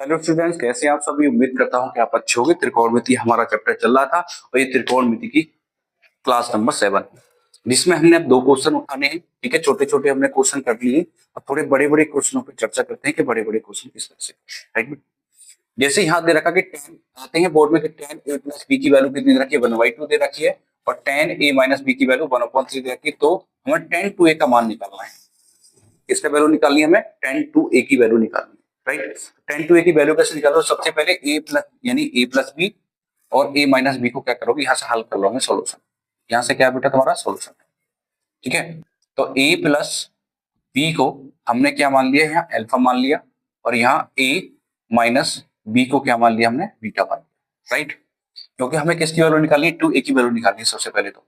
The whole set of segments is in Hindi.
हेलो स्टूडेंट्स, कैसे हैं आप सभी। उम्मीद करता हूं कि आप अच्छे होंगे। त्रिकोणमिति हमारा चैप्टर चल रहा था और ये त्रिकोणमिति की क्लास नंबर 7 जिसमें हमने अब 2 क्वेश्चन उठाने हैं। ठीक है, छोटे छोटे हमने क्वेश्चन कर लिए। अब थोड़े बड़े बड़े क्वेश्चनों पर चर्चा करते हैं कि बड़े बड़े क्वेश्चन किस तरह से, राइट। जैसे यहाँ दे रखा कि tan आते हैं बोर्ड में कि tan a प्लस बी की वैल्यू कितनी दे रखी है, 1/2 दे रखी है और tan a माइनस बी की वैल्यू 1/3 दे रखी है। तो हमें tan 2a का मान निकालना है। इसका वैल्यू निकालनी है, हमें tan 2a की वैल्यू निकालनी है, राइट। tan 2a की वैल्यू कैसे निकालो, सबसे पहले a प्लस यानी a प्लस बी और a माइनस बी को क्या करोगे, यहाँ से हल कर लोगे सोल्यूशन। यहाँ से क्या बेटा तुम्हारा सोल्यूशन, ठीक है। तो a प्लस बी को हमने क्या मान लिया, यहाँ अल्फा मान लिया और यहाँ a माइनस बी को क्या मान लिया, हमने बीटा मान लिया, राइट। क्योंकि हमें किसकी वैल्यू निकालनी है, 2a की वैल्यू निकालनी है सबसे पहले तो,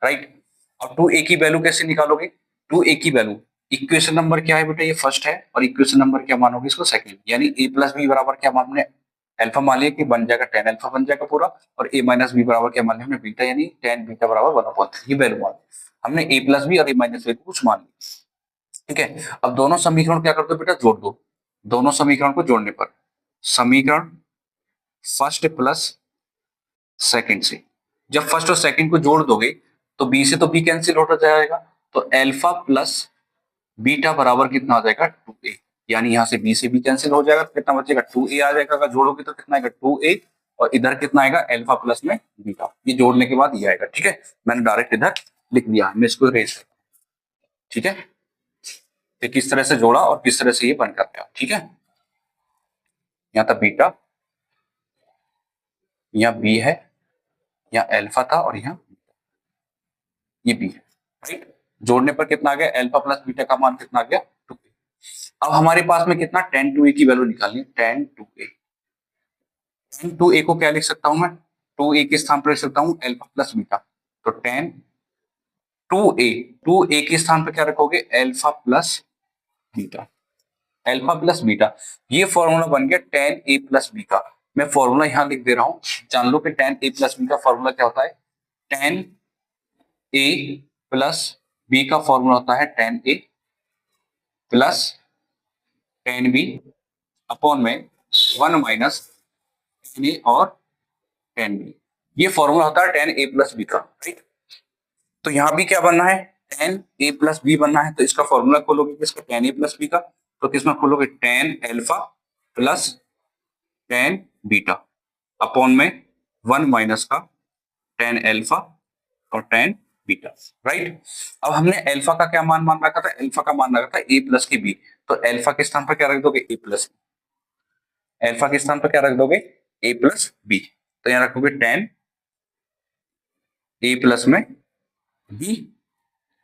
राइट। और 2a की वैल्यू कैसे निकालोगे, 2a की वैल्यू इक्वेशन नंबर क्या है बेटा, ये फर्स्ट है और इक्वेशन नंबर क्या मानोगे इसको, सेकंड। यानी a प्लस बी बराबर क्या मान, हमने अल्फा मान लिया कि बन जाएगा tan अल्फा बन जाएगा पूरा, और a माइनस बी बराबर क्या मान लिया हमने बीटा, यानी tan बीटा बराबर 1/3 ये वैल्यू मान हमने a प्लस बी और a माइनस बी को कुछ मान लिया, ठीक है। अब दोनों समीकरण क्या कर दो बेटा, जोड़ दो। दोनों समीकरण को जोड़ने पर समीकरण फर्स्ट प्लस सेकंड से, जब फर्स्ट और सेकंड को जोड़ दोगे तो बी से तो बी कैंसिल होता जाएगा, तो अल्फा प्लस बीटा बराबर कितना आ जाएगा, 2a। यानी यहाँ से b से b कैंसिल हो जाएगा, कितना बचेगा 2a आ जाएगा। अगर जोड़ोगे तो कितना आएगा 2a और इधर कितना आएगा अल्फा प्लस में बीटा, ये जोड़ने के बाद ये आएगा, ठीक है। मैंने डायरेक्ट इधर लिख दिया, मैं इसको रेस करता हूं, ठीक है। तो किस तरह से जोड़ा और किस तरह से ये बन करता है, ठीक है। यहाँ था बीटा, यहाँ b है, यहाँ अल्फा था और यहाँ ये b है, राइट। जोड़ने पर कितना आ गया, अल्फा प्लस बीटा का मान कितना आ गया 2a। अब हमारे पास में कितना tan 2a की वैल्यू निकालनी है, tan 2a। tan 2a को क्या लिख सकता हूं मैं, 2a के स्थान पर लिख सकता हूं अल्फा प्लस बीटा। तो tan 2a के स्थान पर क्या रखोगे, alpha plus beta. Alpha plus beta, ये फॉर्मूला बन गया tan a प्लस b का। मैं फॉर्मूला यहां लिख दे रहा हूं, जान लो कि tan a प्लस b का फॉर्मूला क्या होता है। tan a प्लस b का फॉर्मूला होता है tan a plus tan b upon में 1 माइनस tan a और tan b। ये फॉर्मूला होता है tan a प्लस b का, राइट। तो यहां भी क्या बनना है, tan a प्लस b बनना है। तो इसका फॉर्मूला खोलोगे किसका, tan a प्लस b का। तो किसमें खोलोगे, tan alpha plus tan beta upon में 1 माइनस का tan अल्फा और tan बीटा, राइट। अब हमने अल्फा का क्या मान मान रखा था, अल्फा का मान रखा था a प्लस की b। तो अल्फा के स्थान पर क्या रख दोगे, a प्लस, अल्फा के स्थान पर क्या रख दोगे, a प्लस b। तो यहां रखोगे tan a प्लस में b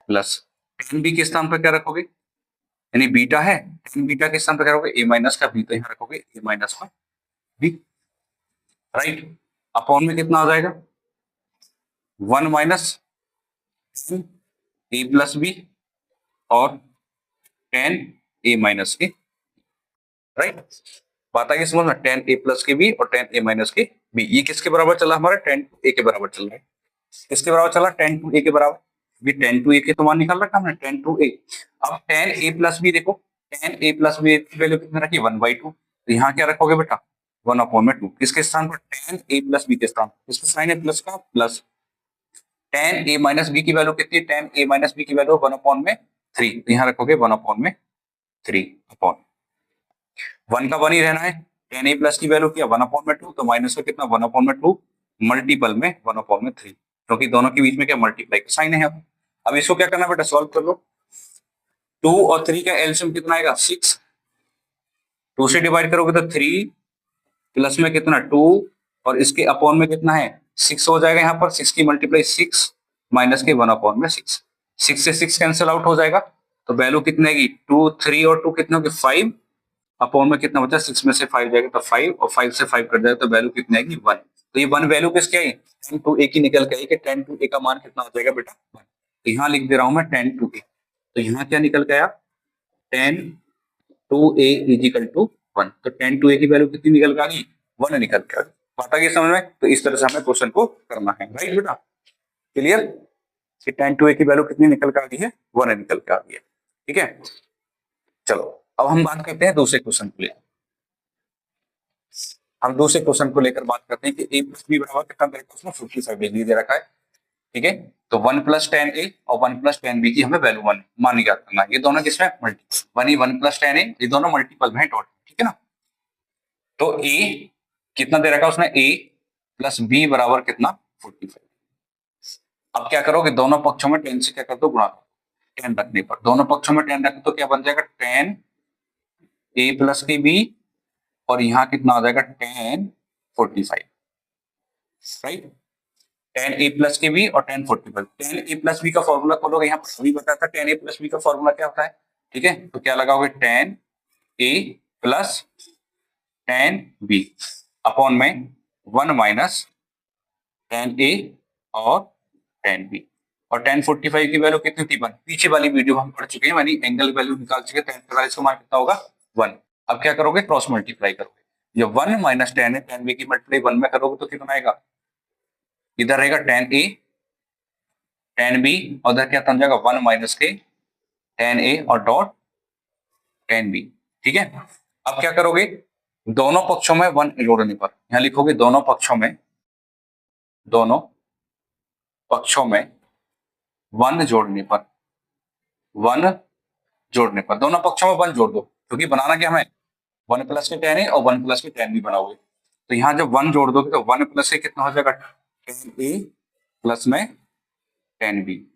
प्लस tan b के स्थान पर क्या रखोगे, यानी बीटा है, tan बीटा के स्थान पर क्या रखोगे, a माइनस का b। तो यहां रखोगे a माइनस का b, राइट। अपॉन में कितना आ जाएगा 1 minus tan a plus b और tan a माइनस के, राइट। बात आ गई समझ में, tan a प्लस के b और tan a माइनस के b। ये किसके बराबर चला, हमारा tan 2a के बराबर चल रहा है। किसके बराबर चला, tan 2a के बराबर। भी tan 2a के तो मान निकाल रखा हमने, tan 2a। अब tan a प्लस b देखो, tan a प्लस b की वैल्यू कितनी रखी, 1/2। तो यहाँ क्या रखोगे बेटा, 1/2। किसके स्थान पर, tan a प्लस b के स्थान, इसका साइन है प्लस का plus. tan a minus b की वैल्यू कितनी है, tan a माइनस b की वैल्यू 1/3। तो यहाँ रखोगे 1/3 अपॉन 1 का 1 ही रहना है। tan a प्लस की वैल्यू किया 1/2, तो माइनस का कितना 1/2 मल्टीपल में 1/3, क्योंकि दोनों के बीच में क्या मल्टीप्लाई का साइन है। अब इसको क्या करना बेटा, सॉल्व कर लो। 2 और 3 का एलसीएम कितना आएगा, 6। 2 से डिवाइड करोगे तो 3 प्लस में कितना 2 और इसके अपॉन में कितना है 6 हो जाएगा। यहाँ पर 6 की मल्टीप्लाई 6 माइनस के 1/6, 6 से 6 कैंसिल आउट हो जाएगा। तो वैल्यू कितनी आएगी 2, 3 और 2 कितने होगी 5 अपॉन में कितना बचा, 6 में से 5 जाएगा तो 5 और 5 से 5 कट जाएगा तो वैल्यू कितनी आएगी 1। तो ये 1 वैल्यू किसकी आई, tan 2a की निकल के आई कि tan 2a का मान कितना हो जाएगा बेटा 1। तो यहाँ लिख दे रहा हूं मैं tan 2a। तो यहाँ क्या निकल के आया, tan 2a इजिकल टू 1। तो tan 2a की वैल्यू कितनी निकल के आ गई, 1 निकल के आ गई। बात आ गई समझ में। तो इस तरह से हमें क्वेश्चन को करना है, राइट बेटा, क्लियर कि tan 2a की वैल्यू कितनी निकल के आ गई है, 1 निकल के आ गई है, ठीक है। चलो अब हम बात करते हैं दूसरे क्वेश्चन के लिए। हम दूसरे क्वेश्चन को लेकर बात करते हैं कि a प्लस बी बराबर कितना दे रखा है, उसमें 55 डिग्री दे रखा है, ठीक है। तो 1 प्लस टेन ए और 1 प्लस टेन बी की हमें वैल्यू 1 मान याद करना है। ये दोनों किसमें मल्टी 1 प्लस टेन ए, ये दोनों मल्टीपल में है टोटल, ठीक है ना। तो a कितना दे रखा है उसने, a प्लस बी बराबर कितना 45। अब क्या करोगे, दोनों पक्षों में 10 से क्या कर दो, गुणा। 10 रखने पर, दोनों पक्षों में 10 रख तो क्या बन जाएगा 10 a प्लस के बी, और यहाँ कितना आ जाएगा 10 45, राइट। 10 ए प्लस के बी और 10 45। 10 ए प्लस बी का फॉर्मूला खोलोगे, यहाँ पर अभी बताया था 10 ए प्लस बी का फॉर्मूला क्या होता है, ठीक है। तो क्या लगाओगे 10 ए प्लस 10 बी अपॉन में 1 माइनस 10 ए और 10 बी। और 10 45 की वैल्यू कितनी थी 1, पीछे वाली वीडियो हम पढ़ चुके हैं, यानी एंगल वैल्यू निकाल चुके हैं। 10 45 का मान कितना होगा 1। अब क्या करोगे, क्रॉस मल्टीप्लाई करोगे। जब 1 माइनस 10 है, 10 बी की मल्टीप्लाई 1 में करोगे तो कितना आएगा, इधर रहेगा 10 ए 10 बी, और इधर क्या बन जाएगा 1 माइनस के 10 ए और डॉट 10 बी, ठीक है। अब क्या करोगे, दोनों पक्षों में 1 जोड़ने पर, यहां लिखोगे दोनों पक्षों में 1 जोड़ने पर, 1 जोड़ने पर, दोनों पक्षों में 1 जोड़ दो, क्योंकि बनाना क्या हमें 1 प्लस के 10 ए और 1 प्लस के 10 बी बनाओगे। तो यहां जब 1 जोड़ दोगे तो 1 प्लस से कितना हो जाएगा 10 ए प्लस में 10 बी।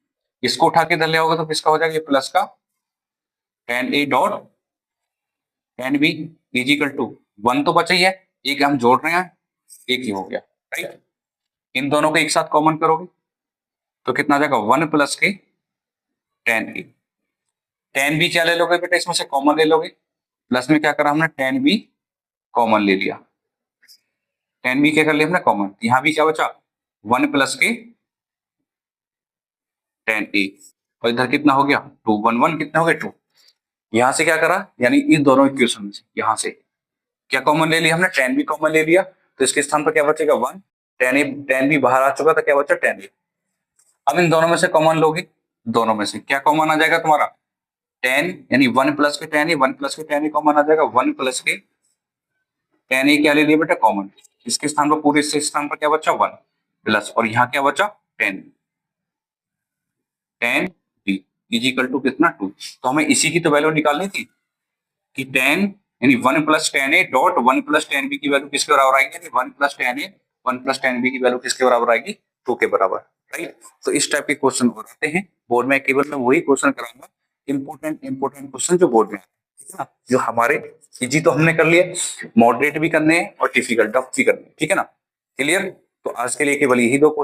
इसको उठा के इधर ले आओगे तो किसका हो जाएगा, ये प्लस का 10 A dot 10 B is equal to 1 तो बचा ही है, एक हम जोड़ रहे हैं, एक ही हो गया, राइट। इन दोनों को एक साथ कॉमन करोगे तो कितना आ जाएगा 1 प्लस के 10 ए। 10 बी क्या ले लोगे बेटा, इसमें से कॉमन ले लोगे, प्लस में क्या करा हमने 10 बी कॉमन ले लिया, 10 बी क्या कर लिया हमने कॉमन। यहां भी क्या बचा 1 प्लस के 10 ए, और इधर कितना हो गया 2, 1 1 कितना हो गया 2। यहां से क्या करा, यानी इन दोनों इक्वेशन में से यहां से क्या कॉमन ले लिया हमने, 10 बी कॉमन ले लिया, तो इसके स्थान पर क्या बचेगा 1, 10 बी बाहर आ चुका था, क्या बचा 10 ए। अब इन दोनों में से कॉमन लोगे, दोनों में से क्या कॉमन आ जाएगा तुम्हारा 10, यानी 1 प्लस के 10 ए, 1 प्लस के 10 ए कॉमन आ जाएगा, 1 प्लस के 10 ए क्या ले लिया बेटा कॉमन, इसके स्थान पर, पूरे इसके स्थान पर क्या बचा 1 प्लस, और यहाँ क्या बचा 10 बी इजिकल टू कितना 2। तो हमें इसी की तो वैल्यू निकालनी थी कि 10 यानी 1 plus 10 A dot 1 plus 10 B की वैल्यू किसके बराबर आएगी, यानी 1 प्लस 10 ए 1 प्लस 10 बी की वैल्यू किसके बराबर आएगी 2 के बराबर, राइट। तो इस टाइप के क्वेश्चन हो जाते हैं बोर्ड में, केवल मैं वही क्वेश्चन कराऊंगा इंपोर्टेंट क्वेश्चन जो बोर्ड में, ठीक है ना। जो हमारे इजी तो हमने कर लिए, मॉडरेट भी करने हैं और डिफिकल्ट टफ भी करने हैं, ठीक है ना, क्लियर। तो आज के लिए केवल यही 2 क्वेश्चन।